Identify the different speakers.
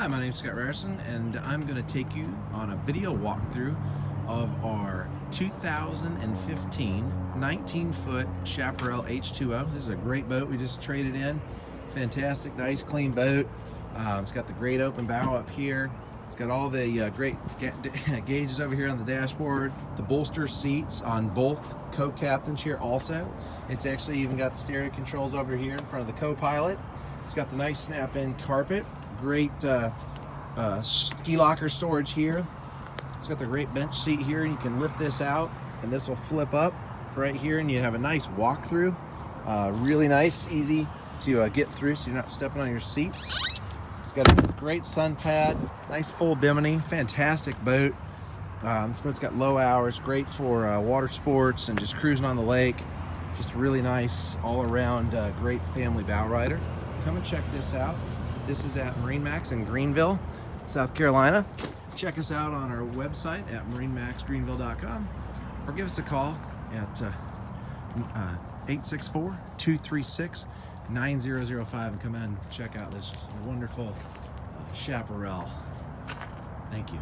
Speaker 1: Hi, my name is Scott Ryerson, and I'm going to take you on a video walkthrough of our 2015 19-foot Chaparral H20. This is a great boat we just traded in. Fantastic, nice, clean boat. It's got the great open bow up here. It's got all the great gauges over here on the dashboard. The bolster seats on both co-captains here also. It's actually even got the stereo controls over here in front of the co-pilot. It's got the nice snap-in carpet. Great ski locker storage here. It's got the great bench seat here, and you can lift this out and this will flip up right here, and you have a nice walkthrough. Really nice, easy to get through so you're not stepping on your seats. It's got a great sun pad, nice full Bimini, fantastic boat. This boat's got low hours, great for water sports and just cruising on the lake. Just really nice all around great family bow rider. Come and check this out. This is at MarineMax in Greenville, South Carolina. Check us out on our website at MarineMaxGreenville.com, or give us a call at 864-236-9005 and come in and check out this wonderful Chaparral. Thank you.